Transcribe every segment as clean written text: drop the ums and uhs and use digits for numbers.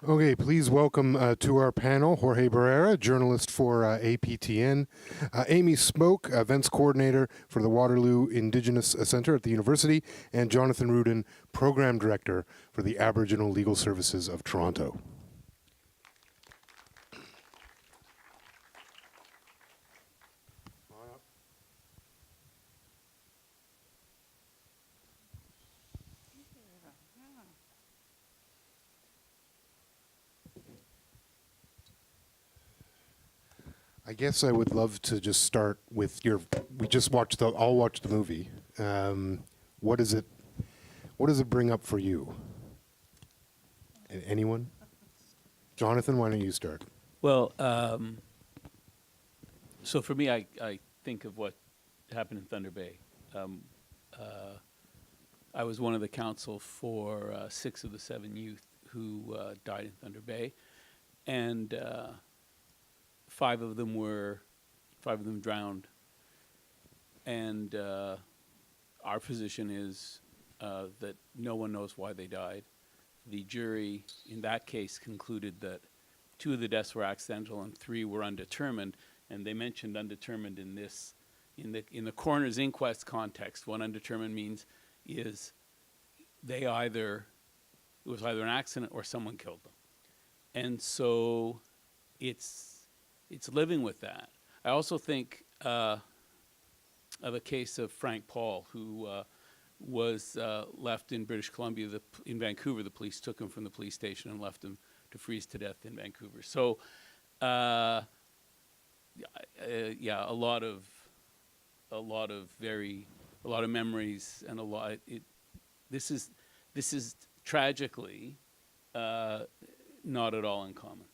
Okay, please welcome to our panel Jorge Barrera, journalist for APTN, Amy Smoke, events coordinator for the Waterloo Indigenous Center at the university, and Jonathan Rudin, program director for the Aboriginal Legal Services of Toronto. I guess I would love to just start with your. We just watched the. I'll watch the movie. What is it? What does it bring up for you? Anyone? Jonathan, why don't you start? Well, so for me, I think of what happened in Thunder Bay. I was one of the counsel for 6 of the 7 youth who died in Thunder Bay, and 5 of them drowned. And our position is that no one knows why they died. The jury in that case concluded that 2 of the deaths were accidental and 3 were undetermined. And they mentioned undetermined in this, in the coroner's inquest context. What undetermined means is it was either an accident or someone killed them. And so it's living with that. I also think of a case of Frank Paul, who was left in British Columbia, in Vancouver. The police took him from the police station and left him to freeze to death in Vancouver. So, yeah, a lot of memories and a lot. This is tragically not at all uncommon.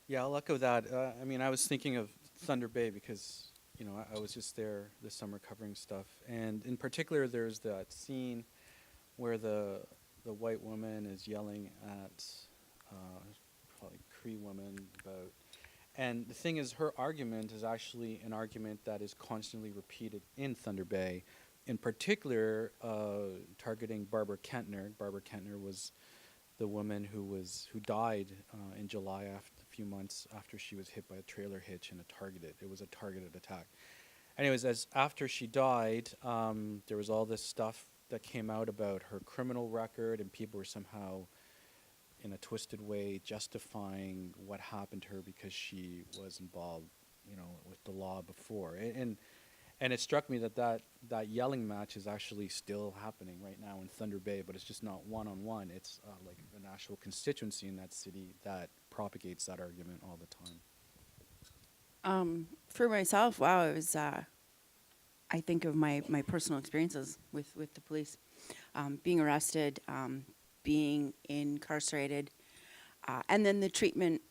Yeah, I'll echo that. I mean, I was thinking of Thunder Bay because, I was just there this summer covering stuff. And in particular, there's that scene where the white woman is yelling at probably Cree woman about. And the thing is, her argument is actually an argument that is constantly repeated in Thunder Bay, in particular targeting Barbara Kentner. Barbara Kentner was the woman who died in July, after a few months after she was hit by a trailer hitch in it was a targeted attack. Anyways, after she died, there was all this stuff that came out about her criminal record, and people were somehow, in a twisted way, justifying what happened to her because she was involved, with the law before. And it struck me that yelling match is actually still happening right now in Thunder Bay, but it's just not one-on-one. It's like an actual constituency in that city that propagates that argument all the time. For myself, wow, it was, I think of my personal experiences with the police. Being arrested, being incarcerated, and then the treatment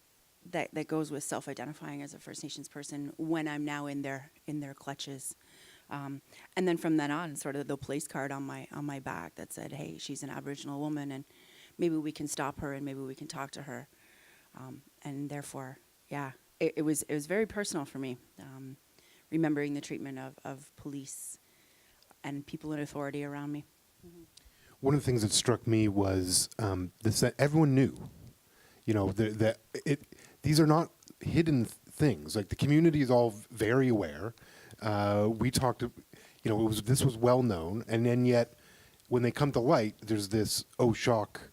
that goes with self-identifying as a First Nations person when I'm now in their clutches. And then from then on, sort of the police card on my back that said, hey, she's an Aboriginal woman, and maybe we can stop her and maybe we can talk to her. And therefore, yeah, it was very personal for me, remembering the treatment of police and people in authority around me. Mm-hmm. One of the things that struck me was that everyone knew. These are not hidden things. Like, the community is all very aware. We talked, this was well known, and then yet, when they come to light, there's this shock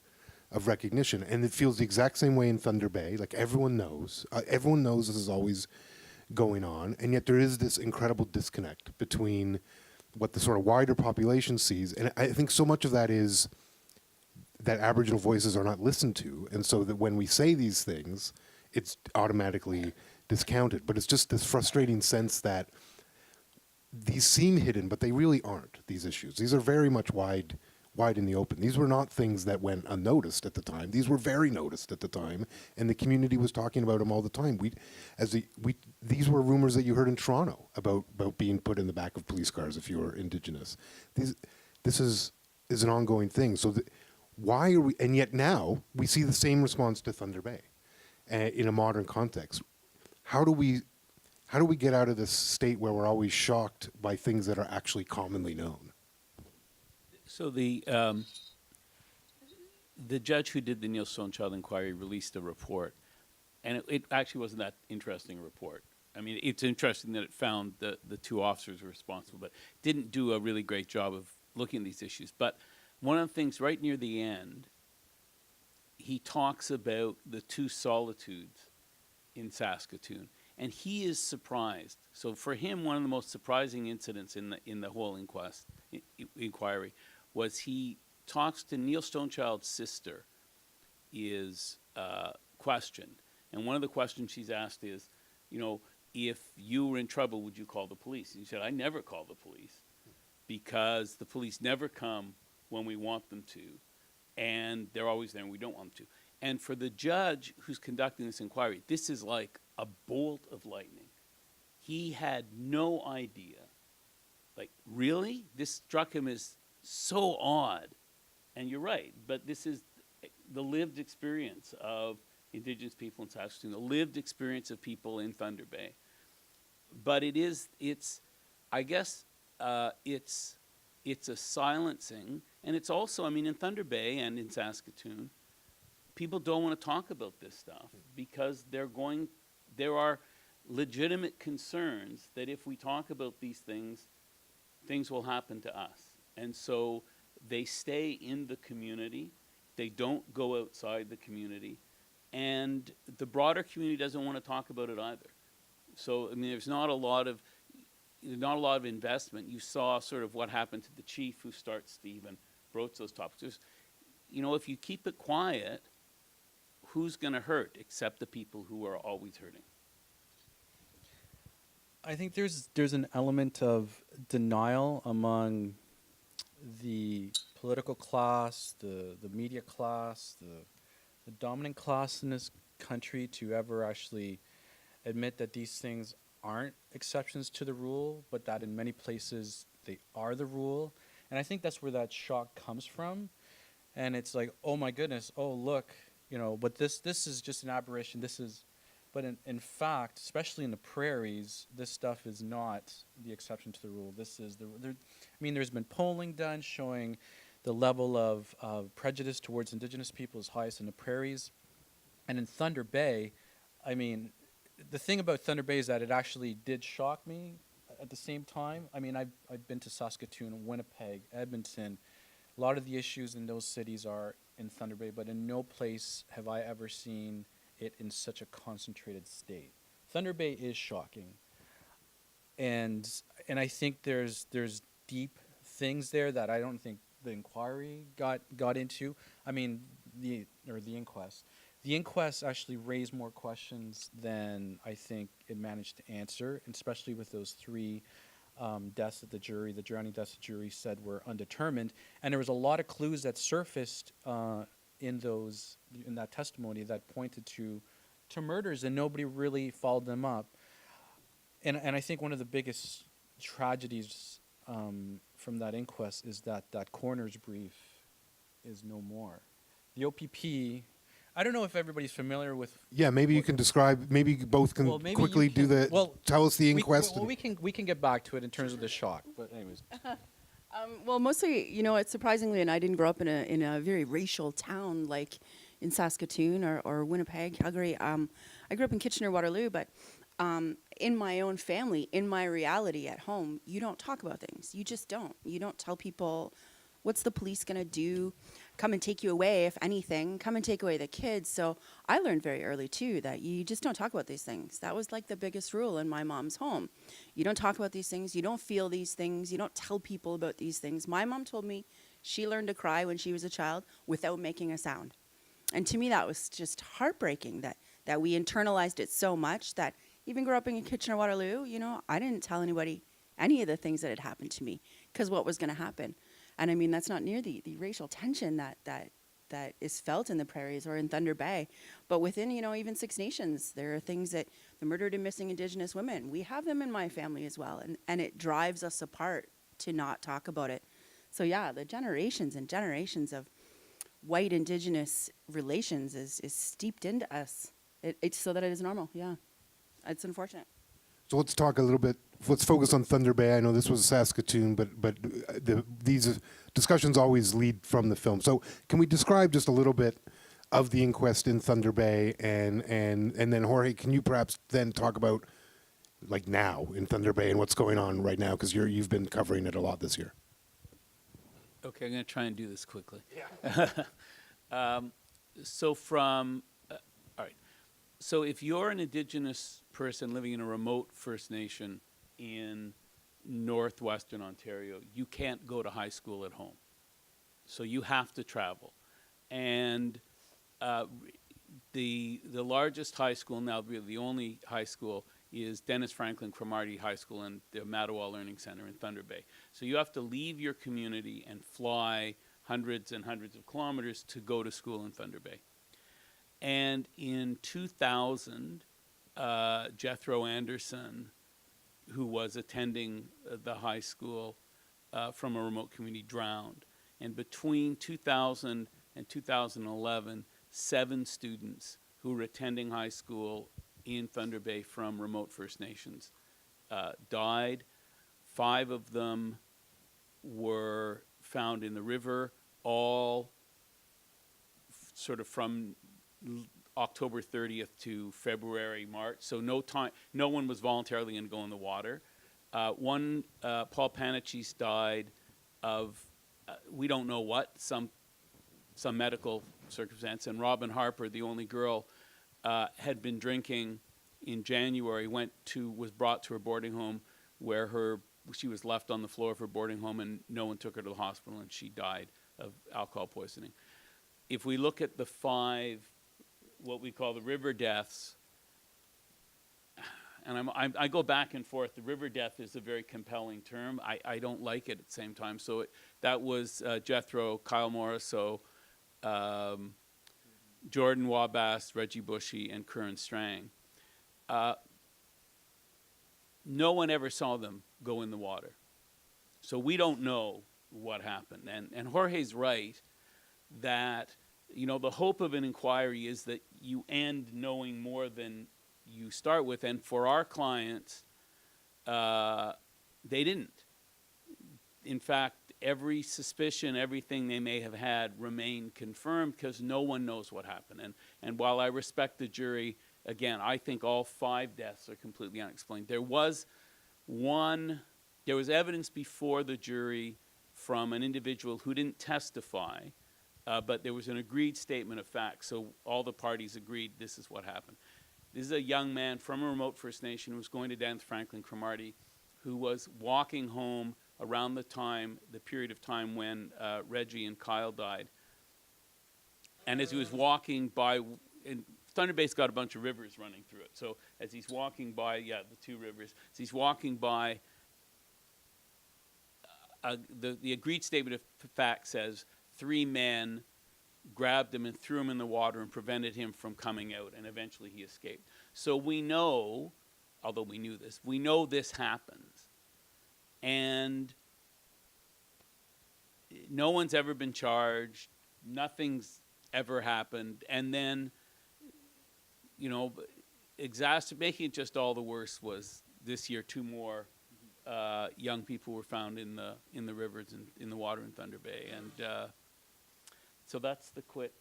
of recognition, and it feels the exact same way in Thunder Bay. Like, everyone knows this is always going on, and yet there is this incredible disconnect between what the sort of wider population sees, and I think so much of that is that Aboriginal voices are not listened to, and so that when we say these things, it's automatically discounted. But it's just this frustrating sense that these seem hidden, but they really aren't, these issues. These are very much wide in the open. These were not things that went unnoticed at the time. These were very noticed at the time, and the community was talking about them all the time. These were rumors that you heard in Toronto about being put in the back of police cars if you were Indigenous. This is an ongoing thing. So why are we? And yet now we see the same response to Thunder Bay in a modern context. How do we get out of this state where we're always shocked by things that are actually commonly known? So the the judge who did the Neil Stonechild inquiry released a report, and it actually wasn't that interesting a report. I mean, it's interesting that it found the two officers were responsible, but didn't do a really great job of looking at these issues. But one of the things right near the end, he talks about the two solitudes in Saskatoon, and he is surprised. So for him, one of the most surprising incidents in the whole inquiry was he talks to Neil Stonechild's sister is questioned, and one of the questions she's asked is, you know, if you were in trouble, would you call the police? And he said, I never call the police because the police never come when we want them to, and they're always there and we don't want them to. And for the judge who's conducting this inquiry, this is like a bolt of lightning. He had no idea. Like, really? This struck him as so odd. And you're right, but this is the lived experience of Indigenous people in Saskatoon, the lived experience of people in Thunder Bay. But it's a silencing, and it's also, I mean, in Thunder Bay and in Saskatoon, people don't want to talk about this stuff because there are legitimate concerns that if we talk about these things, things will happen to us. And so they stay in the community. They don't go outside the community. And the broader community doesn't want to talk about it either. So, I mean, there's not a lot of investment. You saw sort of what happened to the chief who starts to even broach those topics. There's, you know, if you keep it quiet, who's going to hurt except the people who are always hurting? I think there's an element of denial among the political class, the media class, the dominant class in this country to ever actually admit that these things aren't exceptions to the rule, but that in many places they are the rule. And I think that's where that shock comes from. And it's like, oh my goodness, oh look, you know, but this is just an aberration. But in fact, especially in the prairies, this stuff is not the exception to the rule. This is I mean, there's been polling done showing the level of prejudice towards Indigenous people is highest in the prairies. And in Thunder Bay, I mean, the thing about Thunder Bay is that it actually did shock me at the same time. I mean, I've been to Saskatoon, Winnipeg, Edmonton. A lot of the issues in those cities are in Thunder Bay, but in no place have I ever seen it in such a concentrated state. Thunder Bay is shocking. And I think there's deep things there that I don't think the inquiry got into. I mean, the inquest. The inquest actually raised more questions than I think it managed to answer, especially with those three deaths that the drowning deaths the jury said were undetermined. And there was a lot of clues that surfaced in that testimony that pointed to murders, and nobody really followed them up. And I think one of the biggest tragedies from that inquest is that coroner's brief is no more. The OPP, I don't know if everybody's familiar with. Yeah, maybe you can describe. Maybe you both can quickly do the. Well, tell us the inquest. We can get back to it in terms of the shock. But anyways. Well, mostly, you know, it's surprisingly, and I didn't grow up in a very racial town like in Saskatoon or Winnipeg, Calgary. I grew up in Kitchener-Waterloo, but in my own family, in my reality at home, you don't talk about things. You just don't. You don't tell people, what's the police going to do? Come and take you away, if anything. Come and take away the kids. So I learned very early, too, that you just don't talk about these things. That was like the biggest rule in my mom's home. You don't talk about these things. You don't feel these things. You don't tell people about these things. My mom told me she learned to cry when she was a child without making a sound. And to me, that was just heartbreaking that we internalized it so much that even growing up in Kitchener-Waterloo, you know, I didn't tell anybody any of the things that had happened to me because what was going to happen. And I mean, that's not near the racial tension that is felt in the prairies or in Thunder Bay. But within, you know, even Six Nations, there are things that the murdered and missing Indigenous women, we have them in my family as well. And it drives us apart to not talk about it. So yeah, the generations and generations of white Indigenous relations is steeped into us. It's so that it is normal, yeah. It's unfortunate. So let's talk a little bit let's focus on Thunder Bay. I know this was Saskatoon, but these discussions always lead from the film. So can we describe just a little bit of the inquest in Thunder Bay, and then Jorge, can you perhaps then talk about like now in Thunder Bay and what's going on right now, because you've been covering it a lot this year. Okay, I'm going to try and do this quickly. Yeah. So from, all right. So if you're an Indigenous person living in a remote First Nation in northwestern Ontario, you can't go to high school at home. So you have to travel. And the largest high school now, really the only high school, is Dennis Franklin Cromartie High School and the Mattawa Learning Center in Thunder Bay. So you have to leave your community and fly hundreds and hundreds of kilometers to go to school in Thunder Bay. And in 2000, Jethro Anderson, who was attending the high school from a remote community, drowned. And between 2000 and 2011, 7 students who were attending high school in Thunder Bay from remote First Nations died. 5 of them were found in the river, all sort of from October 30th to February, March. So no one was voluntarily going to go in the water. One, Paul Panichis, died of, we don't know what, some medical circumstance. And Robin Harper, the only girl, had been drinking in January, was brought to her boarding home where she was left on the floor of her boarding home and no one took her to the hospital and she died of alcohol poisoning. If we look at the 5, what we call the river deaths, and I go back and forth. The river death is a very compelling term. I don't like it at the same time. So that was Jethro, Kyle Morriso, Jordan Wabass, Reggie Bushy, and Curran Strang. No one ever saw them go in the water. So we don't know what happened. And Jorge's right that, the hope of an inquiry is that you end knowing more than you start with. And for our clients, they didn't. In fact, every suspicion, everything they may have had remained confirmed because no one knows what happened. And while I respect the jury, again, I think all 5 deaths are completely unexplained. There was evidence before the jury from an individual who didn't testify, but there was an agreed statement of facts. So all the parties agreed this is what happened. This is a young man from a remote First Nation who was going to Dennis Franklin Cromartie, who was walking home around the period of time when Reggie and Kyle died. And as he was walking by, and Thunder Bay's got a bunch of rivers running through it. So as he's walking by, the 2 rivers, as he's walking by, the agreed statement of fact says 3 men grabbed him and threw him in the water and prevented him from coming out, and eventually he escaped. So we know, although we knew this, we know this happens. And no one's ever been charged. Nothing's ever happened. And then, making it just all the worse was this year 2 more young people were found in the rivers and in the water in Thunder Bay. And so that's the quick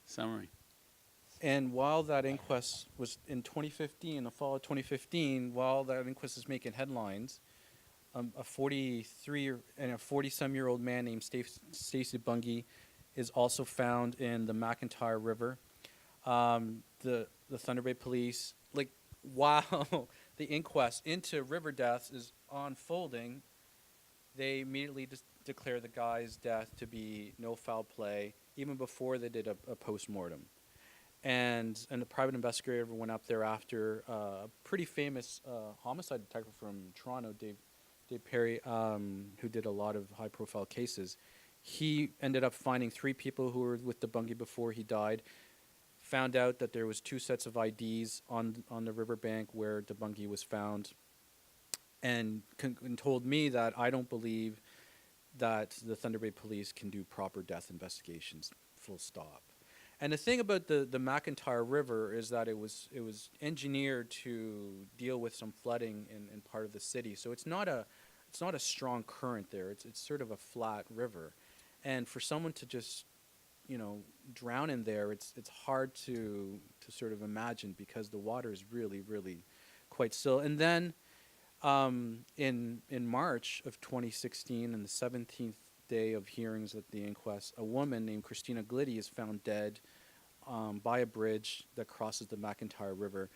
summary. And while that inquest was in 2015, the fall of 2015, while that inquest is making headlines, a 43 and a 40-some-year-old man named Stacey Bungie is also found in the McIntyre River. The Thunder Bay Police, while the inquest into river deaths is unfolding, they immediately declare the guy's death to be no foul play, even before they did a post-mortem. And the private investigator went up there after a pretty famous homicide detective from Toronto, Dave Perry, who did a lot of high-profile cases. He ended up finding 3 people who were with the Bungie before he died, found out that there was 2 sets of IDs on the riverbank where Bungie was found, and told me that I don't believe that the Thunder Bay Police can do proper death investigations, full stop. And the thing about the McIntyre River is that it was engineered to deal with some flooding in part of the city. So it's not a strong current there. It's sort of a flat river, and for someone to just drown in there, it's hard to sort of imagine, because the water is really, really quite still. And then in March of 2016, in the 17th day of hearings at the inquest, a woman named Christina Gliddy is found dead by a bridge that crosses the McIntyre River.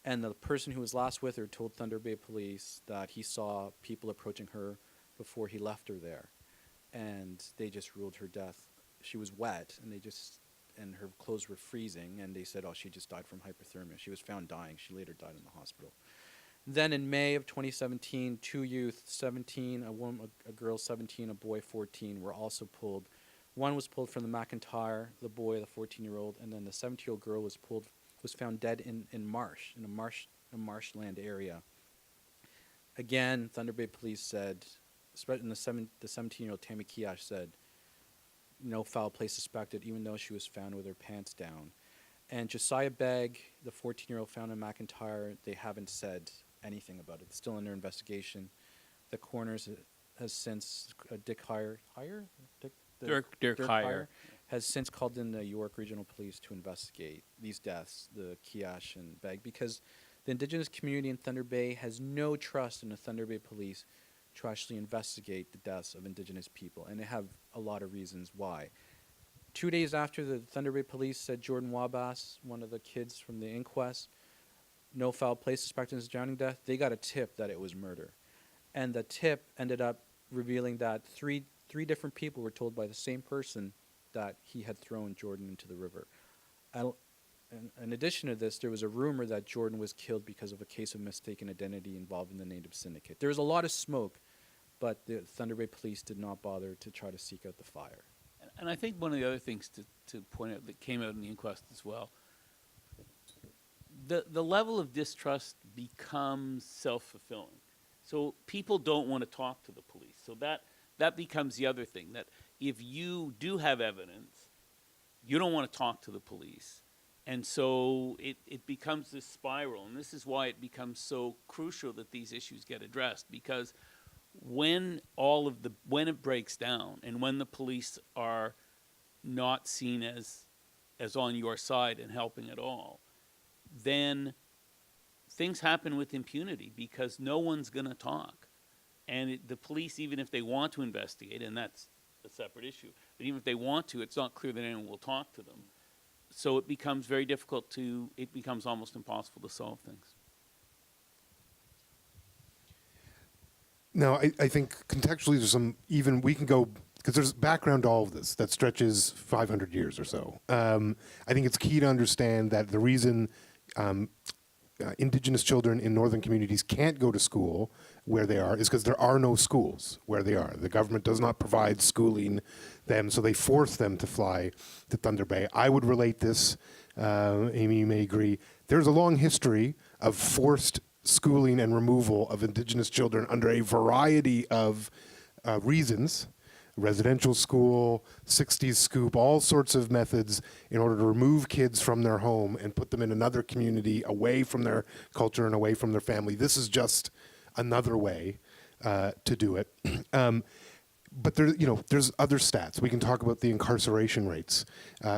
And the person who was last with her told Thunder Bay Police that he saw people approaching her before he left her there. And they just ruled her death. She was wet, and her clothes were freezing, and they said, oh, she just died from hypothermia. She was found dying. She later died in the hospital. Then in May of 2017, 2 youth, 17, a girl 17, a boy 14, were also pulled. One was pulled from the McIntyre, the boy, the 14-year-old, and then the 17-year-old girl was found dead in a marshland area. Again, Thunder Bay Police said, the 17-year-old Tammy Kiash said, no foul play suspected, even though she was found with her pants down. And Josiah Begg, the 14-year-old found in McIntyre, they haven't said anything about it. It's still under investigation. The coroner's has since, Dirk Heyer has since called in the York Regional Police to investigate these deaths, the Kiash and Begg, because the Indigenous community in Thunder Bay has no trust in the Thunder Bay Police to actually investigate the deaths of Indigenous people, and they have a lot of reasons why. 2 days after the Thunder Bay Police said Jordan Wabass, one of the kids from the inquest, no foul play suspected in his drowning death, they got a tip that it was murder. And the tip ended up revealing that three different people were told by the same person that he had thrown Jordan into the river. In addition to this, there was a rumor that Jordan was killed because of a case of mistaken identity involving the Native Syndicate. There was a lot of smoke, but the Thunder Bay Police did not bother to try to seek out the fire. And I think one of the other things to point out that came out in the inquest as well, the level of distrust becomes self-fulfilling. So people don't want to talk to the police. So that becomes the other thing, that if you do have evidence, you don't want to talk to the police. And so it becomes this spiral. And this is why it becomes so crucial that these issues get addressed, because when it breaks down and when the police are not seen as on your side and helping at all, then things happen with impunity, because no one's going to talk. And the police, even if they want to investigate, and that's a separate issue, but even if they want to, it's not clear that anyone will talk to them. So it becomes very difficult it becomes almost impossible to solve things. Now, I think contextually we can go, because there's background to all of this that stretches 500 years or so. I think it's key to understand that the reason Indigenous children in northern communities can't go to school where they are is because there are no schools where they are. The government does not provide schooling them, so they force them to fly to Thunder Bay. I would relate this, Amy, you may agree, there's a long history of forced schooling and removal of Indigenous children under a variety of reasons. Residential school, 60s scoop, all sorts of methods in order to remove kids from their home and put them in another community away from their culture and away from their family. This is just another way to do it. But there's other stats. We can talk about the incarceration rates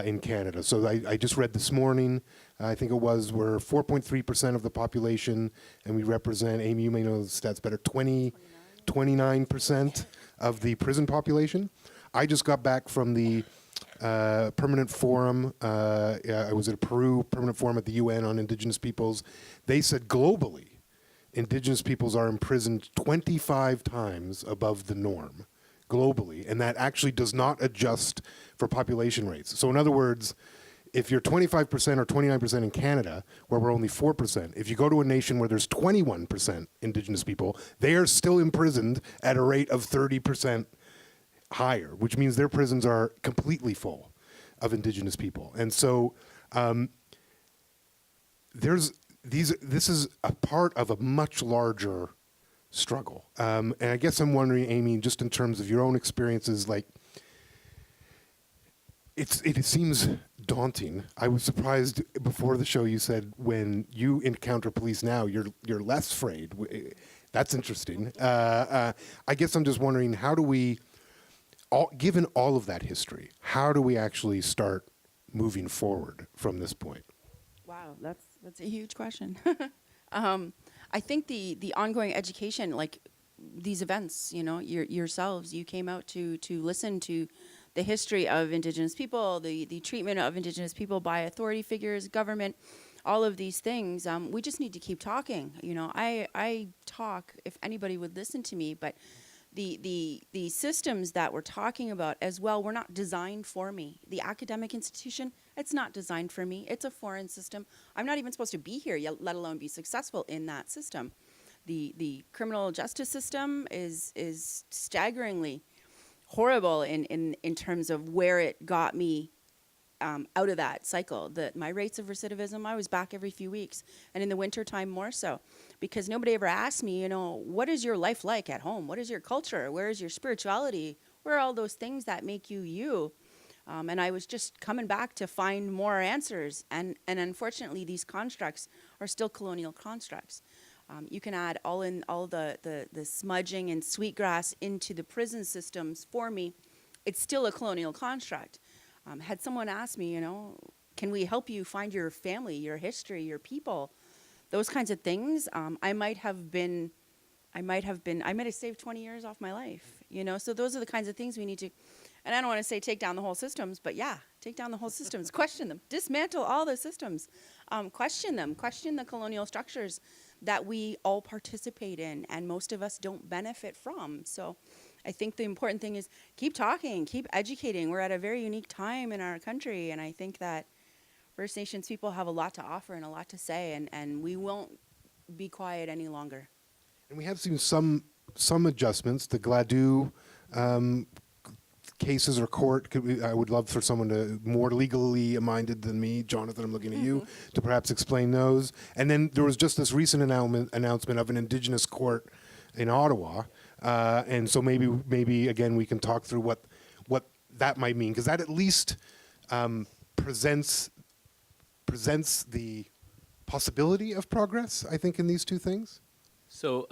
in Canada. So I just read this morning, I think it was, we're 4.3% of the population, and we represent, Amy, you may know the stats better, 29% of the prison population. I just got back from the permanent forum. I was at a Peru permanent forum at the UN on Indigenous peoples. They said globally, Indigenous peoples are imprisoned 25 times above the norm globally, and that actually does not adjust for population rates. So in other words, if you're 25% or 29% in Canada, where we're only 4%, if you go to a nation where there's 21% Indigenous people, they are still imprisoned at a rate of 30% higher, which means their prisons are completely full of Indigenous people. And so this is a part of a much larger struggle. And I guess I'm wondering, Amy, just in terms of your own experiences, like, It seems daunting. I was surprised before the show you said when you encounter police now, you're less afraid. That's interesting. I guess I'm just wondering, how do we, given all of that history, how do we actually start moving forward from this point? Wow, that's a huge question. I think the ongoing education, like these events, you know, yourselves, you came out to listen to the history of Indigenous people, the treatment of Indigenous people by authority figures, government, all of these things. We just need to keep talking. You know, I talk if anybody would listen to me, but the systems that we're talking about as well were not designed for me. The academic institution, it's not designed for me. It's a foreign system. I'm not even supposed to be here, let alone be successful in that system. The criminal justice system is staggeringly horrible in terms of where it got me out of that cycle. My rates of recidivism, I was back every few weeks, and in the wintertime more so, because nobody ever asked me, you know, what is your life like at home? What is your culture? Where is your spirituality? Where are all those things that make you you? And I was just coming back to find more answers, and unfortunately these constructs are still colonial constructs. You can add all the smudging and sweetgrass into the prison systems for me. It's still a colonial construct. Had someone asked me, you know, can we help you find your family, your history, your people, those kinds of things, I might have saved 20 years off my life, you know? So those are the kinds of things we need to, and I don't want to say take down the whole systems, but yeah, take down the whole systems, question them, dismantle all the systems, question them, question the colonial structures that we all participate in and most of us don't benefit from. So I think the important thing is keep talking, keep educating. We're at a very unique time in our country, and I think that First Nations people have a lot to offer and a lot to say, and we won't be quiet any longer. And we have seen some adjustments. The Gladue cases or court. I would love for someone to more legally minded than me, Jonathan. I'm looking at you to perhaps explain those. And then there was just this recent announcement of an Indigenous court in Ottawa, and so maybe again we can talk through what that might mean, because that at least presents the possibility of progress, I think, in these two things. So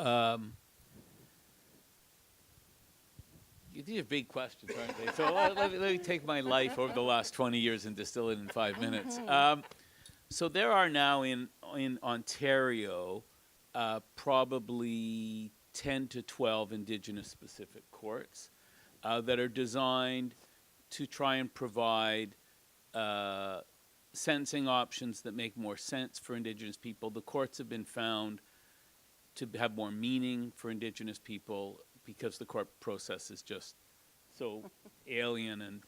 these are big questions, aren't they? So let me take my life over the last 20 years and distill it in 5 minutes. So there are now in Ontario probably 10 to 12 Indigenous-specific courts that are designed to try and provide sentencing options that make more sense for Indigenous people. The courts have been found to have more meaning for Indigenous people because the court process is just so alien and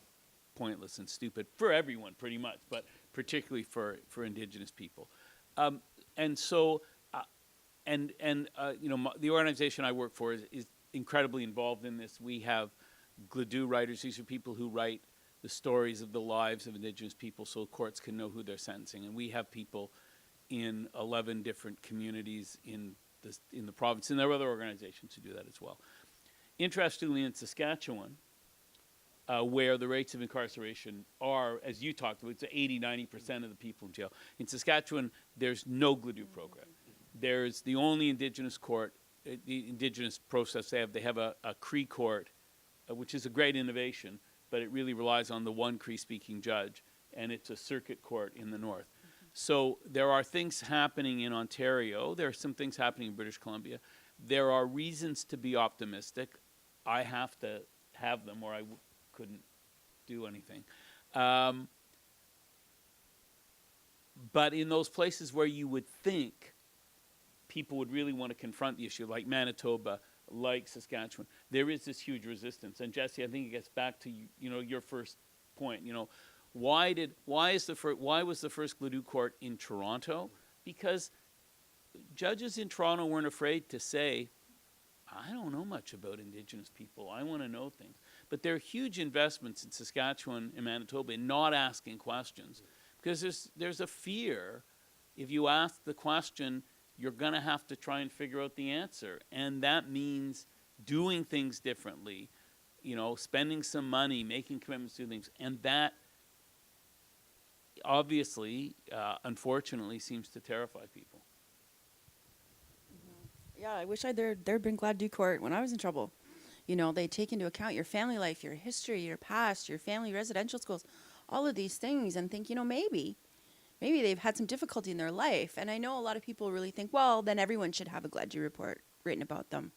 pointless and stupid for everyone, pretty much, but particularly for Indigenous people. And so, you know, the organization I work for is incredibly involved in this. We have Gladue writers. These are people who write the stories of the lives of Indigenous people so courts can know who they're sentencing. And we have people in 11 different communities in the province, and there are other organizations who do that as well. Interestingly, in Saskatchewan, where the rates of incarceration are, as you talked about, it's 80-90% of the people in jail. In Saskatchewan, there's no Gladue program. There's the only Indigenous court, the Indigenous process they have. They have a Cree court, which is a great innovation, but it really relies on the one Cree-speaking judge, and it's a circuit court in the north. So there are things happening in Ontario. There are some things happening in British Columbia. There are reasons to be optimistic. I have to have them or I couldn't do anything. But in those places where you would think people would really want to confront the issue, like Manitoba, like Saskatchewan, there is this huge resistance. And Jesse, I think it gets back to your first point. You know, why was the first Gladue court in Toronto? Because judges in Toronto weren't afraid to say, I don't know much about Indigenous people. I want to know things. But there are huge investments in Saskatchewan and Manitoba in not asking questions, because there's a fear if you ask the question, you're going to have to try and figure out the answer. And that means doing things differently, spending some money, making commitments to things. And that obviously, unfortunately, seems to terrify people. Yeah, I wish there'd been glad due court when I was in trouble. You know, they take into account your family life, your history, your past, your family residential schools, all of these things, and think, you know, maybe they've had some difficulty in their life. And I know a lot of people really think, well, then everyone should have a glad due report written about them.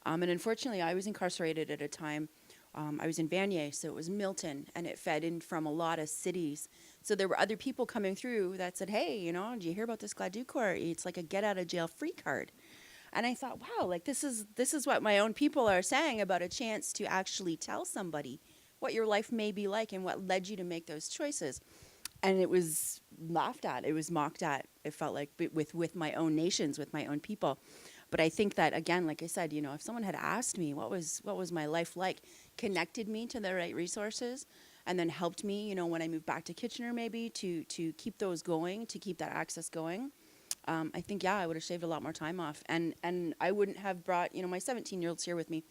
And unfortunately, I was incarcerated at a time. I was in Vanier, so it was Milton, and it fed in from a lot of cities. So there were other people coming through that said, hey, you know, did you hear about this glad due court? It's like a get out of jail free card. And I thought, wow, like this is what my own people are saying about a chance to actually tell somebody what your life may be like and what led you to make those choices. And it was laughed at, it was mocked at. It felt like with my own nations, with my own people. But I think that, again, like I said, you know, if someone had asked me what was my life like, connected me to the right resources, and then helped me, you know, when I moved back to Kitchener, maybe to keep those going, to keep that access going. I think, yeah, I would have shaved a lot more time off. And I wouldn't have brought, you know, my 17-year-old's here with me.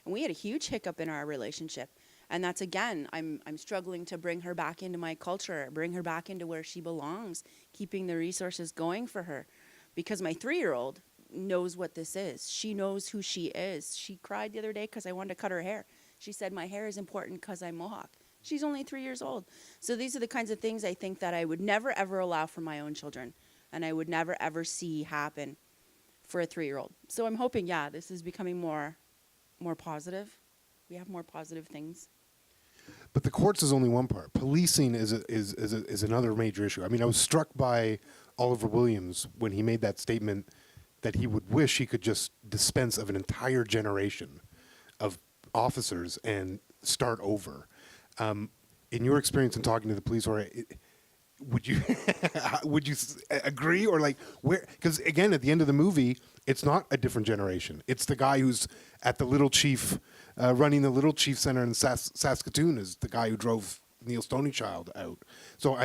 And we had a huge hiccup in our relationship. And that's, again, I'm struggling to bring her back into my culture, bring her back into where she belongs, keeping the resources going for her. Because my 3-year-old knows what this is. She knows who she is. She cried the other day because I wanted to cut her hair. She said, my hair is important because I'm Mohawk. She's only 3 years old. So these are the kinds of things I think that I would never, ever allow for my own children. And I would never, ever see happen for a 3-year-old. So I'm hoping, yeah, this is becoming more positive. We have more positive things. But the courts is only one part. Policing is another major issue. I mean, I was struck by Oliver Williams when he made that statement that he would wish he could just dispense of an entire generation of officers and start over. In your experience in talking to the police, or would you agree, or like where? Because again, at the end of the movie, it's not a different generation. It's the guy who's at the Little Chief, running the Little Chief Center in Saskatoon, is the guy who drove Neil Stoneychild out. So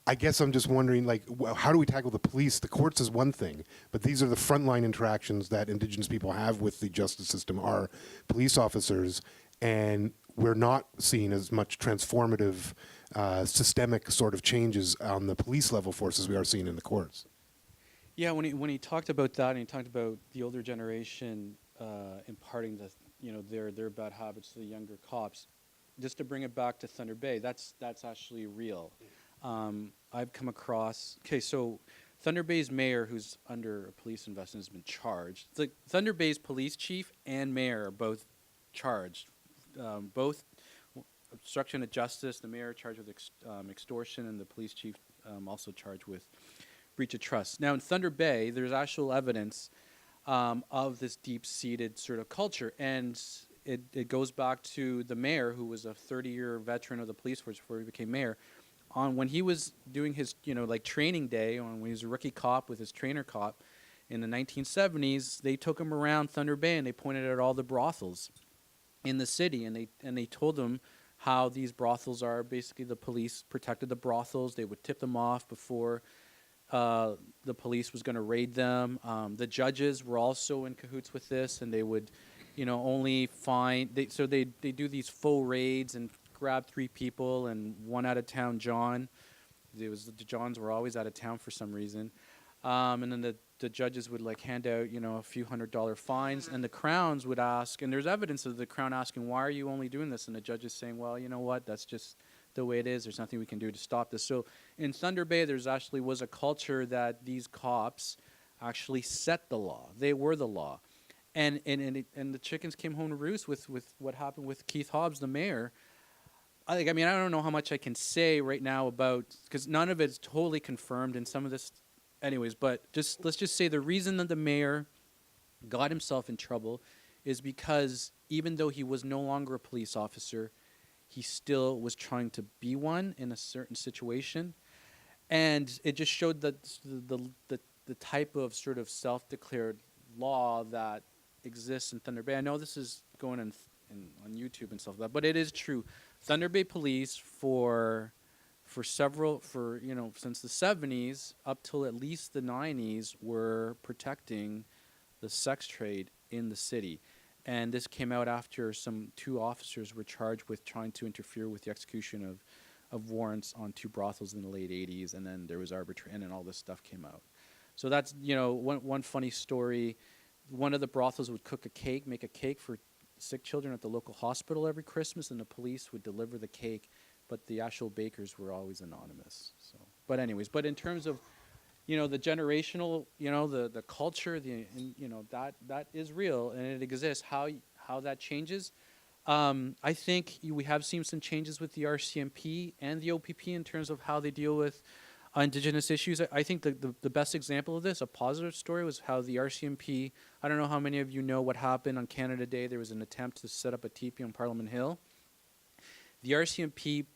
I guess I'm just wondering, like, how do we tackle the police? The courts is one thing, but these are the frontline interactions that Indigenous people have with the justice system, are police officers, and we're not seeing as much transformative, systemic sort of changes on the police level forces we are seeing in the courts. Yeah, when he talked about that, and he talked about the older generation imparting their bad habits to the younger cops, just to bring it back to Thunder Bay, that's actually real. I've come across, so Thunder Bay's mayor, who's under a police investigation, has been charged. It's like Thunder Bay's police chief and mayor are both charged. Both obstruction of justice, the mayor charged with extortion, and the police chief also charged with breach of trust. Now in Thunder Bay, there's actual evidence of this deep-seated sort of culture, and it goes back to the mayor, who was a 30-year veteran of the police force before he became mayor. When he was doing his, training day, when he was a rookie cop with his trainer cop in the 1970s, they took him around Thunder Bay and they pointed at all the brothels in the city, and they told him how these brothels are basically, the police protected the brothels. They would tip them off before the police was going to raid them. The judges were also in cahoots with this, and they would, only find. They do these full raids and grab 3 people and one out of town John. The Johns were always out of town for some reason, and then the judges would hand out a few $100 fines, and the Crowns would ask, and there's evidence of the Crown asking, why are you only doing this? And the judges saying, well, you know what, that's just the way it is. There's nothing we can do to stop this. So in Thunder Bay, there's actually was a culture that these cops actually set the law. They were the law, and the chickens came home to roost with what happened with Keith Hobbs, the mayor. I don't know how much I can say right now about, because none of it is totally confirmed in some of this. Anyways, but let's just say the reason that the mayor got himself in trouble is because even though he was no longer a police officer, he still was trying to be one in a certain situation, and it just showed that the type of sort of self-declared law that exists in Thunder Bay. I know this is going on YouTube and stuff like that, but it is true. Thunder Bay Police since the 70s up till at least the 90s were protecting the sex trade in the city. And this came out after 2 officers were charged with trying to interfere with the execution of warrants on 2 brothels in the late 80s, and then there was arbitrary, and then all this stuff came out. So that's, one funny story. One of the brothels would make a cake for sick children at the local hospital every Christmas, and the police would deliver the cake, but the actual bakers were always anonymous. So, but anyways, but in terms of, the generational, the culture, that is real and it exists. How that changes, I think we have seen some changes with the RCMP and the OPP in terms of how they deal with Indigenous issues. I think the best example of this, a positive story, was how the RCMP, I don't know how many of you know what happened on Canada Day. There was an attempt to set up a teepee on Parliament Hill. The RCMP,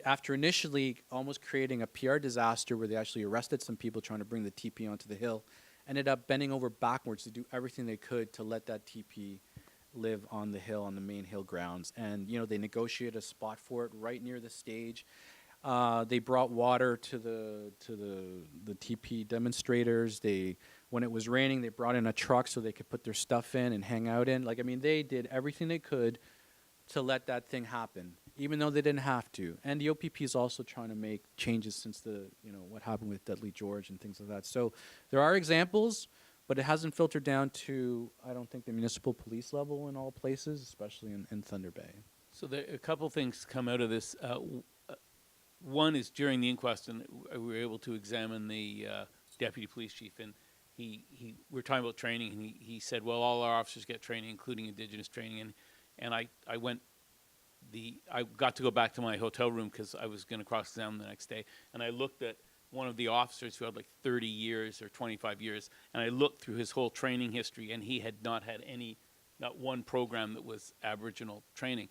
after initially almost creating a PR disaster where they actually arrested some people trying to bring the teepee onto the hill, ended up bending over backwards to do everything they could to let that teepee live on the hill, on the main hill grounds. And, they negotiated a spot for it right near the stage. They brought water to the TP demonstrators. When it was raining, they brought in a truck so they could put their stuff in and hang out in. They did everything they could to let that thing happen, even though they didn't have to. And the OPP is also trying to make changes since what happened with Dudley George and things like that. So there are examples, but it hasn't filtered down to, I don't think, the municipal police level in all places, especially in Thunder Bay. So there a couple things come out of this. One is during the inquest, and we were able to examine the deputy police chief, and we were talking about training, and he said, well, all our officers get training, including Indigenous training, and I got to go back to my hotel room because I was going to cross-examine the next day, and I looked at one of the officers who had 30 years or 25 years, and I looked through his whole training history, and he had not had not one program that was Aboriginal training.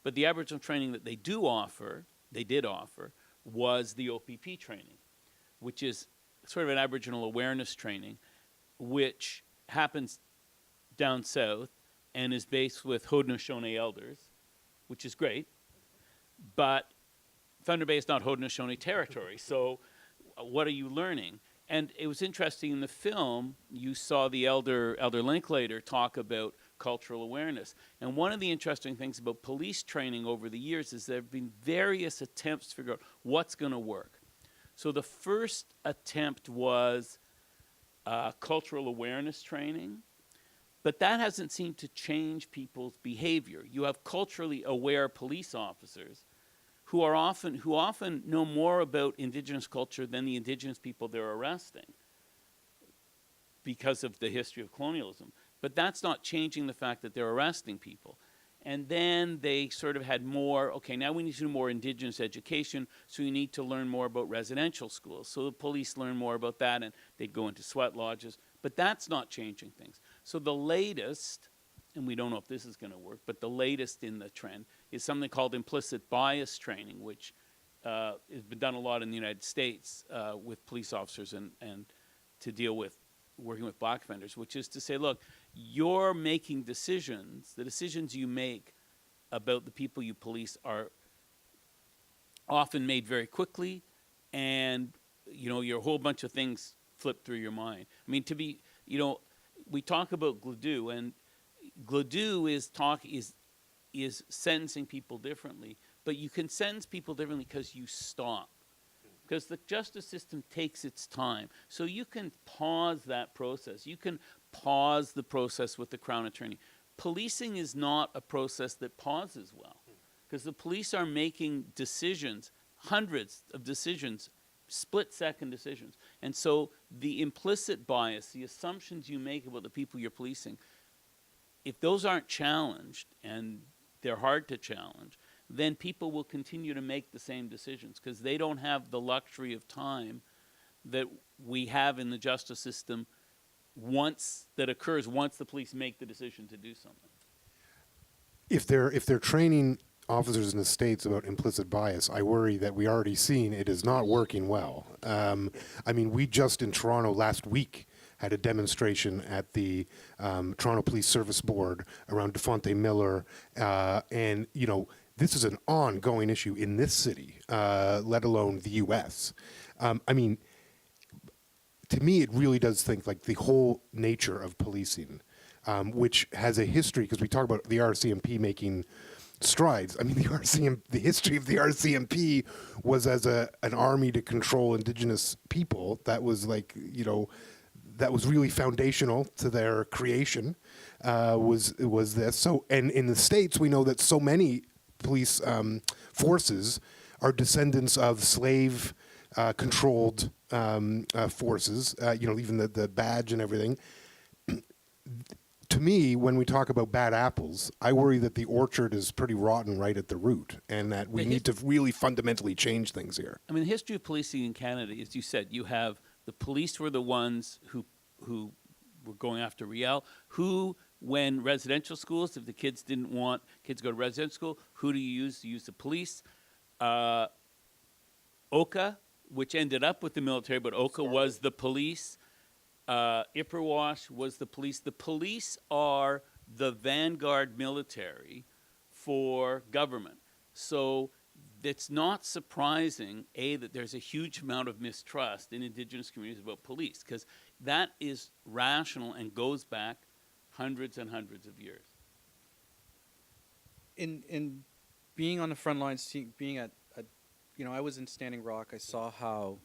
But the Aboriginal training that they did offer, was the OPP training, which is sort of an Aboriginal awareness training, which happens down south and is based with Haudenosaunee elders, which is great, but Thunder Bay is not Haudenosaunee territory, so what are you learning? And it was interesting in the film, you saw the Elder Linklater talk about cultural awareness. And one of the interesting things about police training over the years is there have been various attempts to figure out what's going to work. So the first attempt was cultural awareness training, but that hasn't seemed to change people's behavior. You have culturally aware police officers who often know more about Indigenous culture than the Indigenous people they're arresting because of the history of colonialism. But that's not changing the fact that they're arresting people. And then they sort of had more, okay, now we need to do more Indigenous education, so you need to learn more about residential schools. So the police learn more about that, and they'd go into sweat lodges. But that's not changing things. So the latest, and we don't know if this is going to work, but the latest in the trend is something called implicit bias training, which has been done a lot in the United States with police officers and to deal with working with black offenders, which is to say, look, you're making decisions, the decisions you make about the people you police are often made very quickly, and, your whole bunch of things flip through your mind. I mean, we talk about Gladue, and Gladue is sentencing people differently, but you can sentence people differently because you stop. Because the justice system takes its time. So you can pause that process. You can pause the process with the Crown Attorney. Policing is not a process that pauses well. Because the police are making decisions, hundreds of decisions, split-second decisions. And so the implicit bias, the assumptions you make about the people you're policing, if those aren't challenged, and they're hard to challenge, then people will continue to make the same decisions because they don't have the luxury of time that we have in the justice system that occurs once the police make the decision to do something. If they're training officers in the States about implicit bias, I worry that we already seen it is not working well. We just in Toronto last week had a demonstration at the Toronto Police Service Board around DeFonte Miller, and this is an ongoing issue in this city, let alone the U.S. To me, it really does think like the whole nature of policing, which has a history, because we talk about the RCMP making strides. I mean, the history of the RCMP was as an army to control Indigenous people. That was like, that was really foundational to their creation. Was this so? And in the States, we know that so many police forces are descendants of slave controlled forces. Even the badge and everything. To me, when we talk about bad apples, I worry that the orchard is pretty rotten right at the root, and that we need to really fundamentally change things here. I mean, the history of policing in Canada, as you said, you have the police were the ones who were going after Riel, who, when residential schools, if the kids didn't want kids to go to residential school, who do you use? You use the police. Oka, which ended up with the military, but Oka was the police. Ipperwash was the police. The police are the vanguard military for government. So it's not surprising, that there's a huge amount of mistrust in Indigenous communities about police, because that is rational and goes back hundreds and hundreds of years. In being on the front lines, being at I was in Standing Rock. I saw how,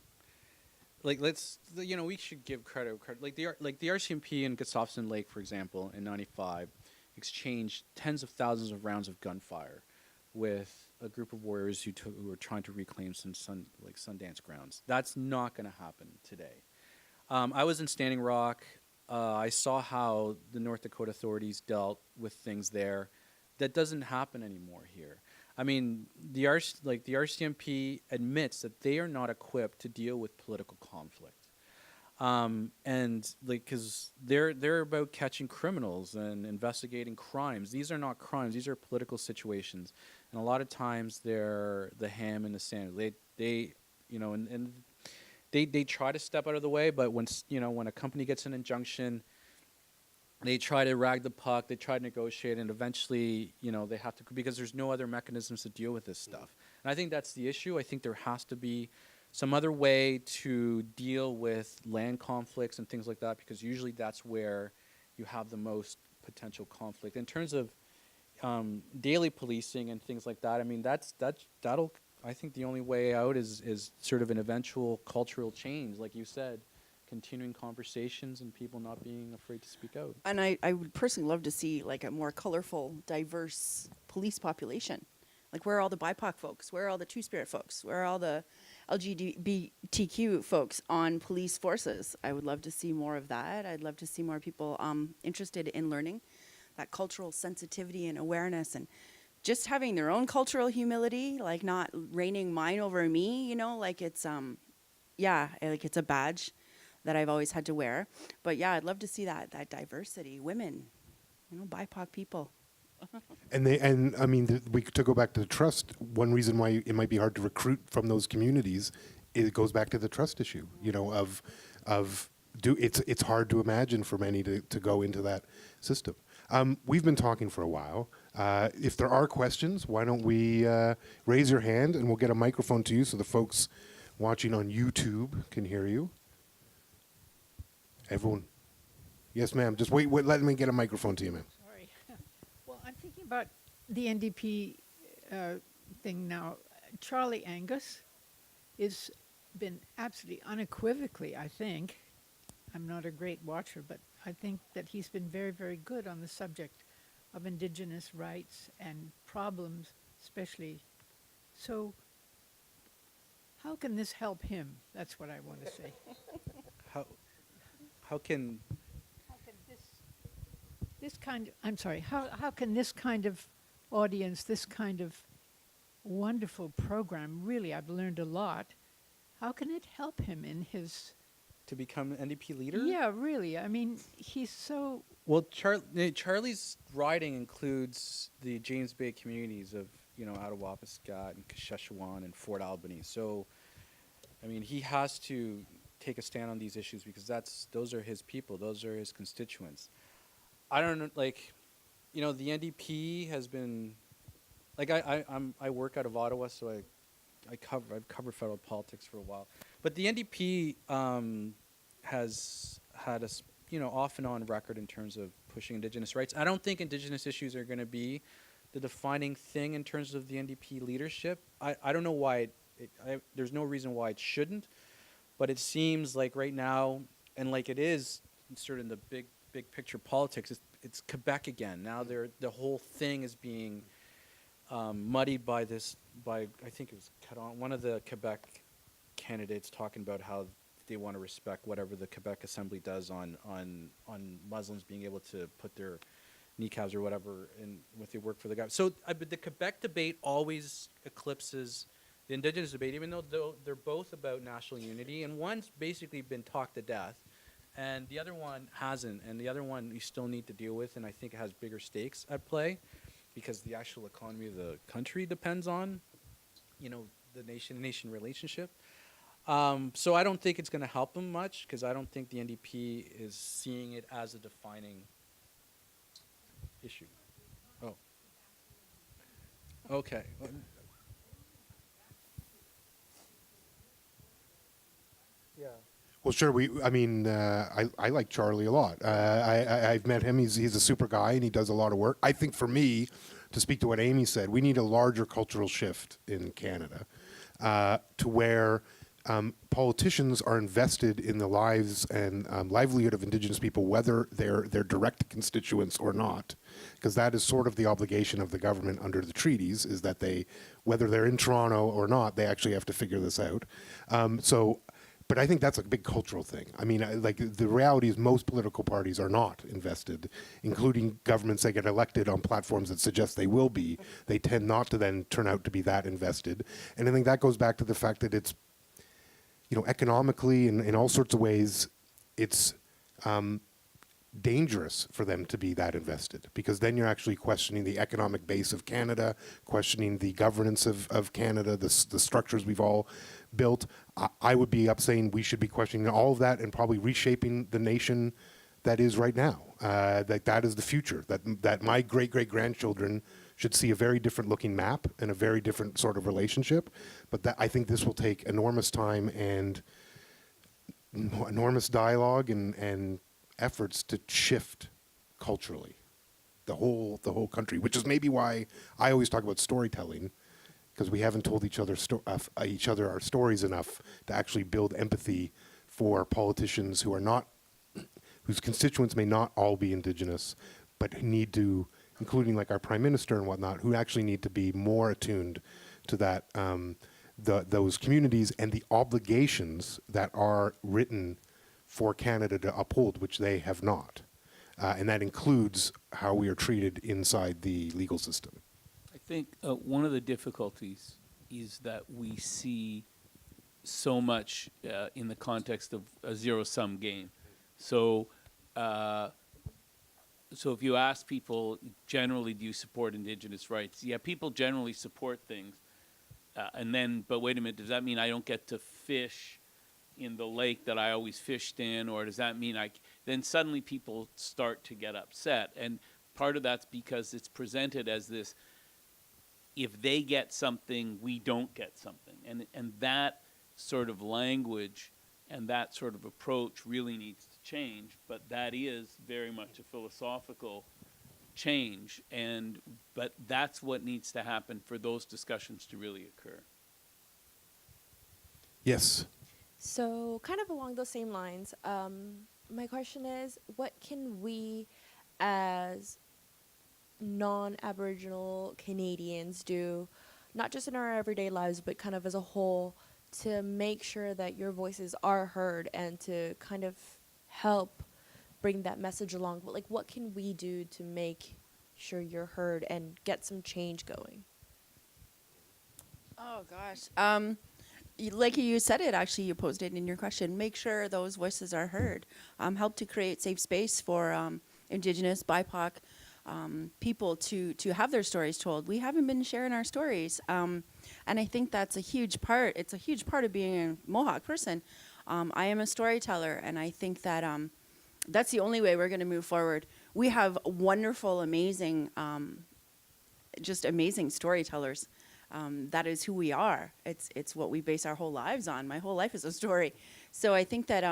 we should give credit. Like the RCMP in Gustafson Lake, for example, in '95, exchanged tens of thousands of rounds of gunfire with a group of warriors who were trying to reclaim some Sundance grounds. That's not going to happen today. I was in Standing Rock. I saw how the North Dakota authorities dealt with things there. That doesn't happen anymore here. I mean, the RCMP admits that they are not equipped to deal with political conflict, and because they're about catching criminals and investigating crimes. These are not crimes; these are political situations, and a lot of times they're the ham in the sandwich. They try to step out of the way, but when a company gets an injunction, they try to rag the puck, they try to negotiate, and eventually, they have to, because there's no other mechanisms to deal with this stuff. And I think that's the issue. I think there has to be some other way to deal with land conflicts and things like that, because usually that's where you have the most potential conflict. In terms of daily policing and things like that, I mean, that'll, I think the only way out is sort of an eventual cultural change, like you said. Continuing conversations and people not being afraid to speak out. And I would personally love to see like a more colorful, diverse police population. Like, where are all the BIPOC folks? Where are all the Two-Spirit folks? Where are all the LGBTQ folks on police forces? I would love to see more of that. I'd love to see more people interested in learning that cultural sensitivity and awareness, and just having their own cultural humility, like not reigning mine over me, like it's, like it's a badge that I've always had to wear. But yeah, I'd love to see that diversity, women, BIPOC people. And I mean, to go back to the trust, one reason why it might be hard to recruit from those communities, it goes back to the trust issue, it's hard to imagine for many to go into that system. We've been talking for a while. If there are questions, why don't we raise your hand and we'll get a microphone to you so the folks watching on YouTube can hear you. Everyone. Yes, ma'am. Just wait, let me get a microphone to you, ma'am. Sorry. Well, I'm thinking about the NDP thing now. Charlie Angus has been absolutely unequivocally, I think, I'm not a great watcher, but I think that he's been very, very good on the subject of Indigenous rights and problems, especially. So how can this help him? That's what I want to say. How can this kind of, I'm sorry, how can this kind of audience, this kind of wonderful program, really, I've learned a lot, how can it help him in his... To become an NDP leader? Yeah, really. I mean, he's so... Well, Charlie's riding includes the James Bay communities of, Attawapiskat and Sheshawan and Fort Albany. So, I mean, he has to take a stand on these issues because those are his people. Those are his constituents. I don't know, the NDP has been... I work out of Ottawa, so I've covered federal politics for a while. But the NDP has had us, off and on record in terms of pushing Indigenous rights. I don't think Indigenous issues are going to be the defining thing in terms of the NDP leadership. I don't know why there's no reason why it shouldn't, but it seems like right now, and like it is sort of in the big picture politics, it's Quebec again. Now the whole thing is being muddied by I think it was one of the Quebec candidates talking about how they want to respect whatever the Quebec Assembly does on Muslims being able to put their kneecaps or whatever in with their work for the government. So but the Quebec debate always eclipses the Indigenous debate, even though they're both about national unity, and one's basically been talked to death, and the other one hasn't, and the other one we still need to deal with, and I think it has bigger stakes at play, because the actual economy of the country depends on, the nation relationship. So I don't think it's going to help them much, because I don't think the NDP is seeing it as a defining issue. Oh. Okay. Yeah. Well, sure. I like Charlie a lot. I've met him. He's a super guy, and he does a lot of work. I think for me, to speak to what Amy said, we need a larger cultural shift in Canada to where politicians are invested in the lives and livelihood of Indigenous people, whether they're direct constituents or not, because that is sort of the obligation of the government under the treaties, is that whether they're in Toronto or not, they actually have to figure this out. But I think that's a big cultural thing. I mean, the reality is most political parties are not invested, including governments that get elected on platforms that suggest they will be. They tend not to then turn out to be that invested. And I think that goes back to the fact that it's, economically and in all sorts of ways, it's dangerous for them to be that invested, because then you're actually questioning the economic base of Canada, questioning the governance of Canada, the structures we've all built. I would be up saying we should be questioning all of that and probably reshaping the nation that is right now. That is the future, that my great-great-grandchildren should see a very different looking map and a very different sort of relationship. But I think this will take enormous time and enormous dialogue and efforts to shift culturally the whole country, which is maybe why I always talk about storytelling, because we haven't told each other our stories enough to actually build empathy for politicians whose constituents may not all be Indigenous, but need to, including like our Prime Minister and whatnot, who actually need to be more attuned to that, those communities and the obligations that are written for Canada to uphold, which they have not. And that includes how we are treated inside the legal system. I think one of the difficulties is that we see so much in the context of a zero-sum game. So if you ask people, generally, do you support Indigenous rights? Yeah, people generally support things. But wait a minute, does that mean I don't get to fish in the lake that I always fished in, or does that mean then suddenly people start to get upset? And part of that's because it's presented as this, if they get something, we don't get something. And that sort of language and that sort of approach really needs to change, but that is very much a philosophical change, but that's what needs to happen for those discussions to really occur. Yes. So kind of along those same lines, my question is, what can we as non-Aboriginal Canadians do, not just in our everyday lives, but kind of as a whole, to make sure that your voices are heard and to kind of help bring that message along? But what can we do to make sure you're heard and get some change going? Oh gosh. Like you said it, actually, you posed it in your question. Make sure those voices are heard. Help to create safe space for Indigenous, BIPOC people to have their stories told. We haven't been sharing our stories. And I think that's a huge part. It's a huge part of being a Mohawk person. I am a storyteller, and I think that that's the only way we're going to move forward. We have wonderful, amazing, just amazing storytellers. That is who we are. It's what we base our whole lives on. My whole life is a story. So I think that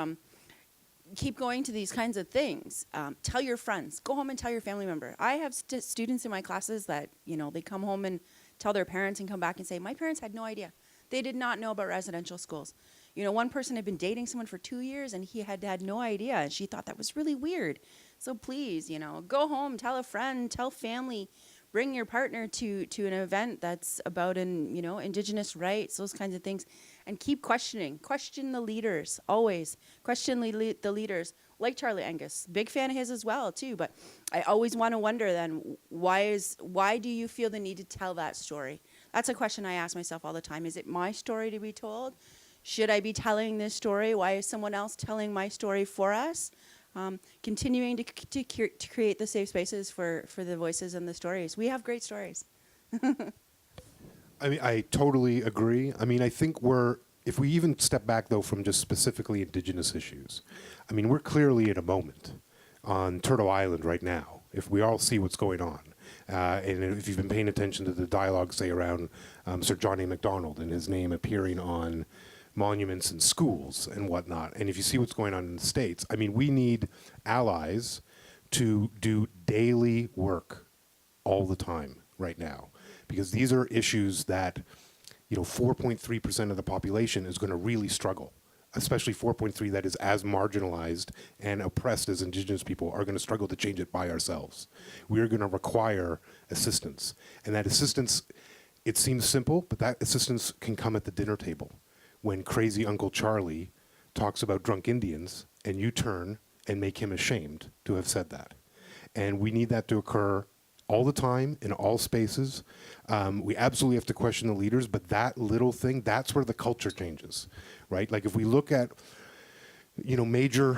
keep going to these kinds of things. Tell your friends. Go home and tell your family member. I have students in my classes that, they come home and tell their parents and come back and say, my parents had no idea. They did not know about residential schools. One person had been dating someone for 2 years and he had no idea, and she thought that was really weird. So please, go home, tell a friend, tell family, bring your partner to an event that's about Indigenous rights, those kinds of things, and keep questioning. Question the leaders, always. Question the leaders, like Charlie Angus. Big fan of his as well, too, but I always want to wonder then, why do you feel the need to tell that story? That's a question I ask myself all the time. Is it my story to be told? Should I be telling this story? Why is someone else telling my story for us? Continuing to create the safe spaces for the voices and the stories. We have great stories. I mean, I totally agree. I mean, I think if we even step back, though, from just specifically Indigenous issues, I mean, we're clearly in a moment on Turtle Island right now, if we all see what's going on. And if you've been paying attention to the dialogue, say, around Sir John A. Macdonald and his name appearing on monuments in schools and whatnot, and if you see what's going on in the States, I mean, we need allies to do daily work all the time right now, because these are issues that 4.3% of the population is going to really struggle, especially 4.3 that is as marginalized and oppressed as Indigenous people are going to struggle to change it by ourselves. We are going to require assistance, and that assistance, it seems simple, but that assistance can come at the dinner table when crazy Uncle Charlie talks about drunk Indians and you turn and make him ashamed to have said that. And we need that to occur all the time, in all spaces. We absolutely have to question the leaders, but that little thing, that's where the culture changes, right? Like if we look at, major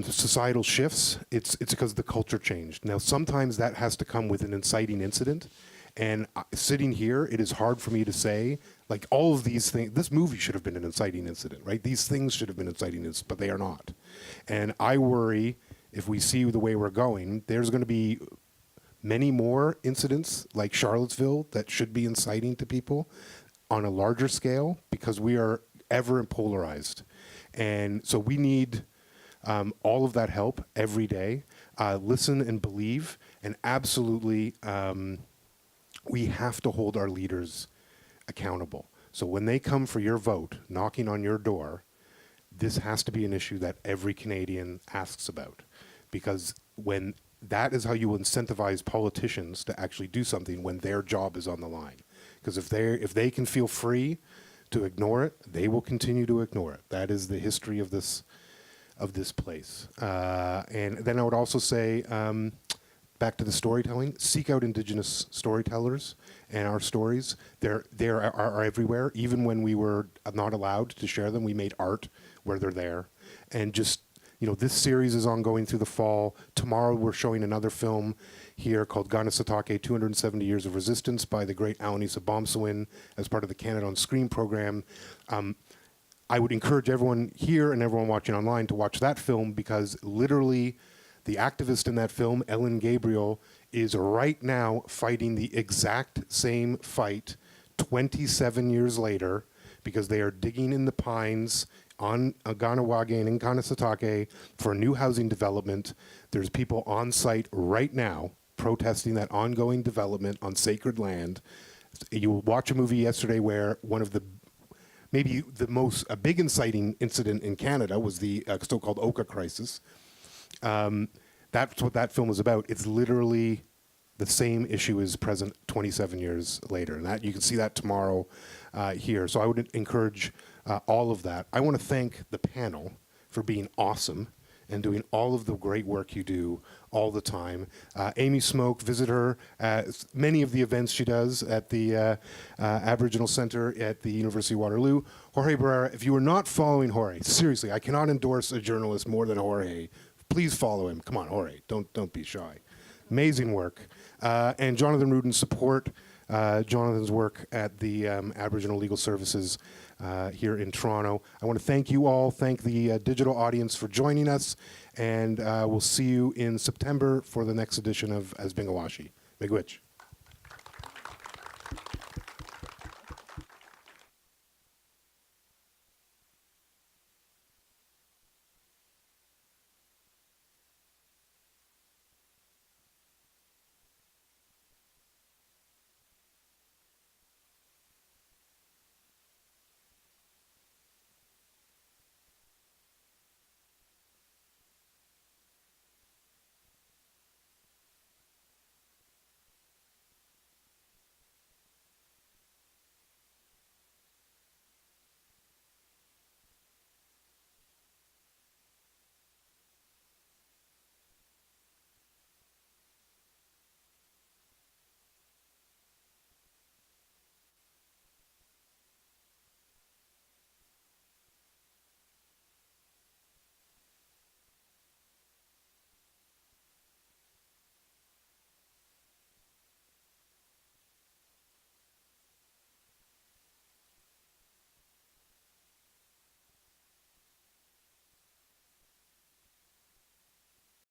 societal shifts, it's because the culture changed. Now, sometimes that has to come with an inciting incident. And sitting here, it is hard for me to say, like, all of these things, this movie should have been an inciting incident, right? These things should have been inciting incidents, but they are not. And I worry, if we see the way we're going, there's going to be many more incidents like Charlottesville that should be inciting to people on a larger scale, because we are ever polarized. And so we need all of that help every day. Listen and believe, and absolutely, we have to hold our leaders accountable. So when they come for your vote, knocking on your door, this has to be an issue that every Canadian asks about, because when that is how you will incentivize politicians to actually do something when their job is on the line. Because if they can feel free to ignore it, they will continue to ignore it. That is the history of this place. And then I would also say, back to the storytelling, seek out Indigenous storytellers and our stories. They are everywhere. Even when we were not allowed to share them, we made art where they're there. And just, this series is ongoing through the fall. Tomorrow we're showing another film here called Ganasatake, 270 Years of Resistance by the great Aonisa Bomsawin as part of the Canada on Screen program. I would encourage everyone here and everyone watching online to watch that film, because literally the activist in that film, Ellen Gabriel, is right now fighting the exact same fight 27 years later, because they are digging in the pines on Ganawage and in Ganasatake for a new housing development. There's people on site right now protesting that ongoing development on sacred land. You will watch a movie yesterday where one of the maybe a big inciting incident in Canada was the so-called Oka crisis. That's what that film is about. It's literally the same issue is present 27 years later, and that you can see that tomorrow here. So I would encourage all of that. I want to thank the panel for being awesome and doing all of the great work you do all the time. Amy Smoke, visit her at many of the events she does at the Aboriginal Center at the University of Waterloo. Jorge Barrera, if you are not following Jorge, seriously, I cannot endorse a journalist more than Jorge. Please follow him. Come on, Jorge, don't be shy. Amazing work. And Jonathan Rudin, support Jonathan's work at the Aboriginal Legal Services here in Toronto. I want to thank you all, thank the digital audience for joining us, and we'll see you in September for the next edition of Aabiziingwashi. Miigwech.